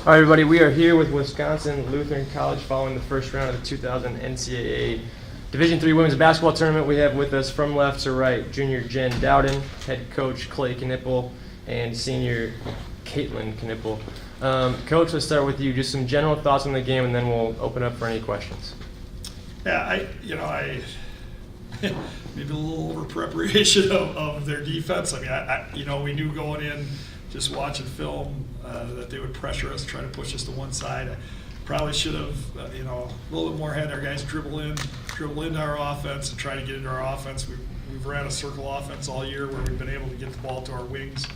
All right, everybody, we are here with Wisconsin Lutheran College following the first round of the 2000 NCAA Division III Women's Basketball Tournament. We have with us from left to right junior Jen Dowden, head coach Clay Knipple, and senior Caitlin Knipple. Coach, let's start with you. Just some general thoughts on the game, and then we'll open up for any questions. Yeah, maybe a little over preparation of their defense. I mean, we knew going in, just watching film, that they would pressure us, try to push us to one side. I probably should have, a little bit more had our guys dribble into our offense and try to get into our offense. We've ran a circle offense all year where we've been able to get the ball to our wings.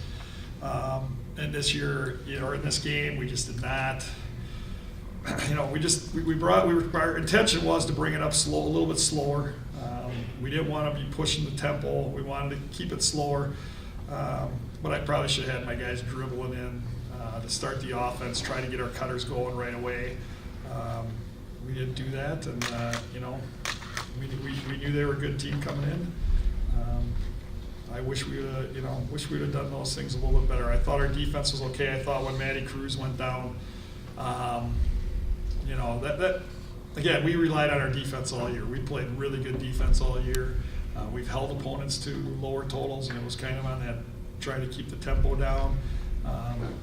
And this year, or in this game, we just did not. Our intention was to bring it up slow, a little bit slower. We didn't want to be pushing the tempo. We wanted to keep it slower. But I probably should have had my guys dribbling in to start the offense, try to get our cutters going right away. We didn't do that, and we knew they were a good team coming in. I wish we would have done those things a little bit better. I thought our defense was okay. I thought when Maddie Cruz went down, that again, we relied on our defense all year. We played really good defense all year. We've held opponents to lower totals, and it was kind of on that trying to keep the tempo down.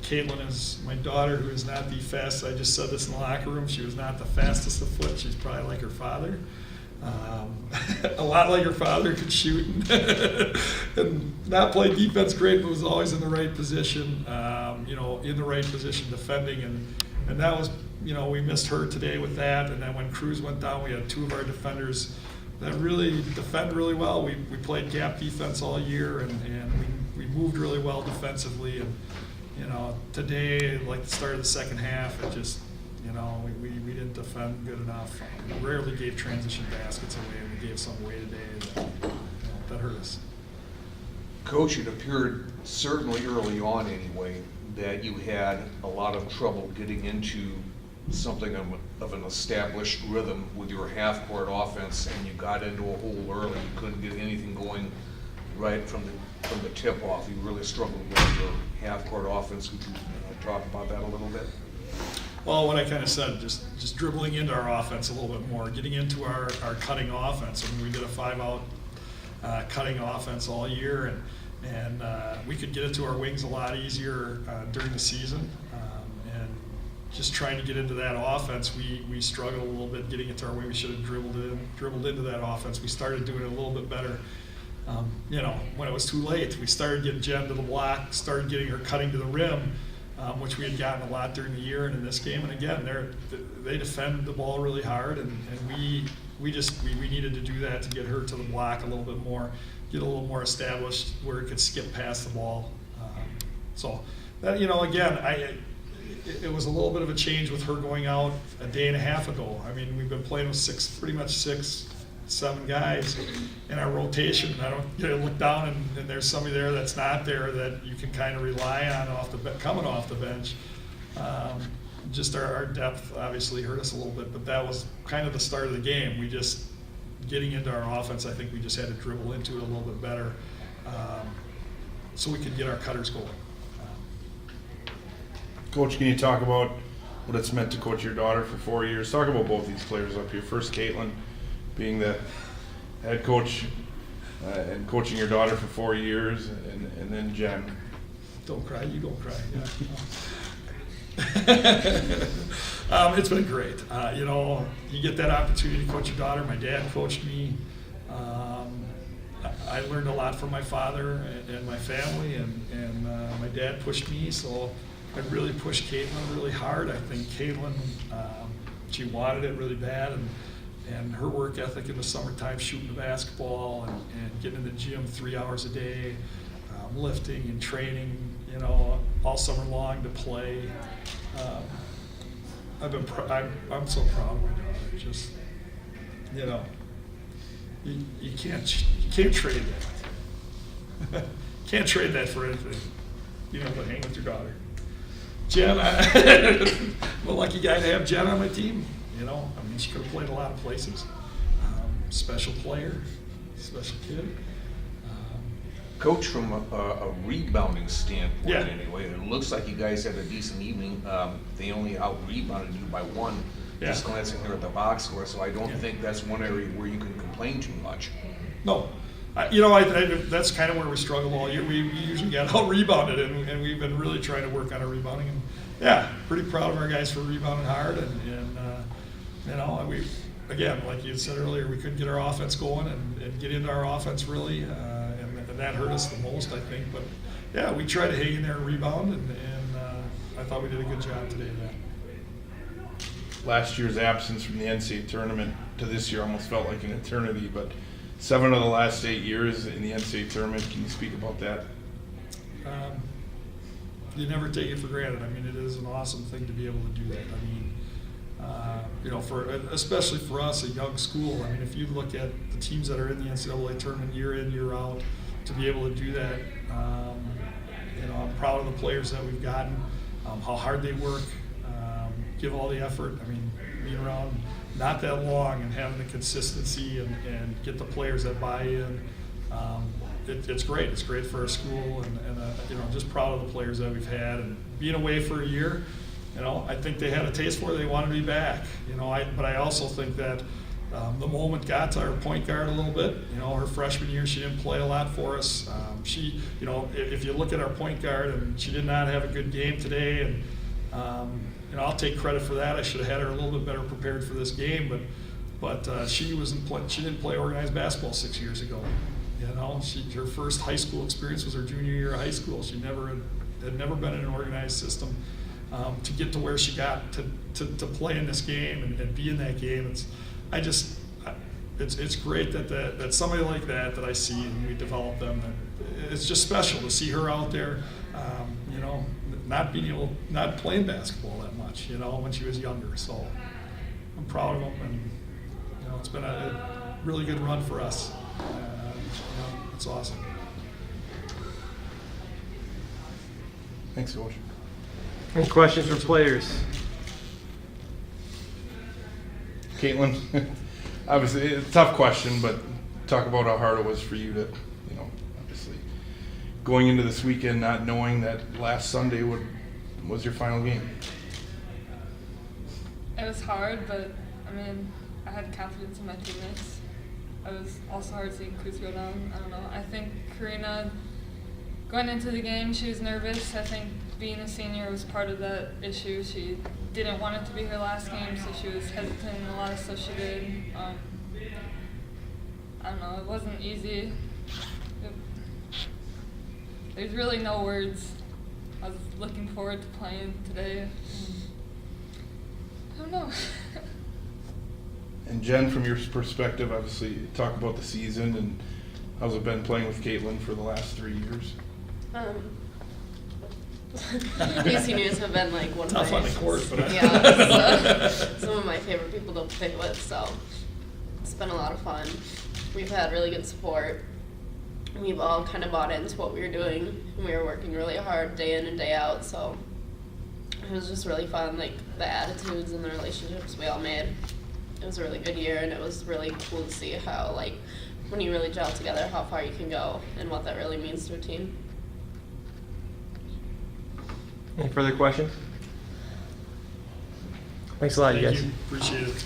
Caitlin is my daughter, who is not the fastest. I just said this in the locker room. She was not the fastest of foot. She's probably like her father. A lot like her father, could shoot and not play defense great, but was always in the right position, in the right position defending. And that was, we missed her today with that. And then when Cruz went down, we had two of our defenders that really defend really well. We played gap defense all year, and we moved really well defensively. And, today, like the start of the second half, it just, we didn't defend good enough. We rarely gave transition baskets away, and we gave some away today that hurt us. Coach, it appeared certainly early on anyway that you had a lot of trouble getting into something of an established rhythm with your half-court offense, and you got into a hole early. You couldn't get anything going right from the tip-off. You really struggled with your half-court offense. Could you talk about that a little bit? Well, what I kind of said, just dribbling into our offense a little bit more, getting into our cutting offense. I mean, we did a 5-out cutting offense all year, and we could get it to our wings a lot easier during the season. And just trying to get into that offense, we struggled a little bit getting it to our wing. We should have dribbled into that offense. We started doing it a little bit better. When it was too late, we started getting Jen to the block, started getting her cutting to the rim, which we had gotten a lot during the year and in this game. And again, they defend the ball really hard, and we needed to do that to get her to the block a little bit more, get a little more established where it could skip past the ball. So that, again, it was a little bit of a change with her going out a day and a half ago. I mean, we've been playing with pretty much 6-7 guys in our rotation. I don't look down and there's somebody there that's not there that you can kind of rely on coming off the bench. Just our depth obviously hurt us a little bit, but that was kind of the start of the game. We just getting into our offense. I think we just had to dribble into it a little bit better so we could get our cutters going. Coach, can you talk about what it's meant to coach your daughter for 4 years? Talk about both these players up here. First, Caitlin, being the head coach and coaching your daughter for 4 years, and then Jen. Don't cry, you don't cry. Yeah. It's been great. You get that opportunity to coach your daughter. My dad coached me. I learned a lot from my father and my family, and my dad pushed me, so I really pushed Caitlin really hard. I think Caitlin, she wanted it really bad, and her work ethic in the summertime, shooting the basketball and getting in the gym 3 hours a day, lifting and training, all summer long to play. I'm so proud of my daughter. Just, you can't trade that. Can't trade that for anything. But hang with your daughter. Jen, I'm a lucky guy to have Jen on my team. She could have played a lot of places. Special player, special kid. Coach, from a rebounding standpoint Yeah. anyway, it looks like you guys had a decent evening. They only out-rebounded you by one. Just Yeah. glancing here at the box score, so I don't Yeah. think that's one area where you can complain too much. No. I that's kind of where we struggle all year. We usually get out-rebounded, and we've been really trying to work on our rebounding. And yeah, pretty proud of our guys for rebounding hard. And we, again, like you said earlier, we couldn't get our offense going and get into our offense really, and that hurt us the most, I think. But yeah, we tried to hang in there and rebound, and I thought we did a good job today of that. Last year's absence from the NCAA tournament to this year almost felt like an eternity, but 7 of the last 8 years in the NCAA tournament. Can you speak about that? You never take it for granted. I mean, it is an awesome thing to be able to do that. I mean, especially for us, a young school. I mean, if you look at the teams that are in the NCAA tournament year in, year out, to be able to do that, I'm proud of the players that we've gotten, how hard they work, give all the effort. I mean, being around not that long and having the consistency and get the players that buy in. It's great. It's great for our school, and just proud of the players that we've had. And being away for a year, I think they had a taste for it. They wanted to be back. But I also think that the moment got to our point guard a little bit. Her freshman year, she didn't play a lot for us. If you look at our point guard, and she did not have a good game today, and I'll take credit for that. I should have had her a little bit better prepared for this game, but she didn't play organized basketball 6 years ago. Her first high school experience was her junior year of high school. She had never been in an organized system. To get to where she got to play in this game and be in that game, it's great that somebody like that I see and we develop them. It's just special to see her out there, not playing basketball that much, when she was younger. So I'm proud of them, and it's been a really good run for us. It's awesome. Thanks, Coach. Any questions from players? Caitlin, obviously, it's a tough question, but talk about how hard it was for you to, obviously, going into this weekend not knowing that last Sunday was your final game. It was hard, but, I had confidence in my teammates. It was also hard seeing Cruz go down. I don't know. I think Karina, going into the game, she was nervous. I think being a senior was part of that issue. She didn't want it to be her last game, so she was hesitant in a lot of stuff she did. I don't know. It wasn't easy. There's really no words. I was looking forward to playing today. I don't know. And Jen, from your perspective, obviously, talk about the season and how's it been playing with Caitlin for the last 3 years? These seniors have been like one Tough of my on the court, but some of my favorite people to play with. So it's been a lot of fun. We've had really good support. We've all kind of bought into what we were doing, and we were working really hard day in and day out. So it was just really fun, like the attitudes and the relationships we all made. It was a really good year, and it was really cool to see how, like, when you really gel together, how far you can go and what that really means to a team. Any further questions? Thanks a lot, you Thank guys. you. Appreciate it.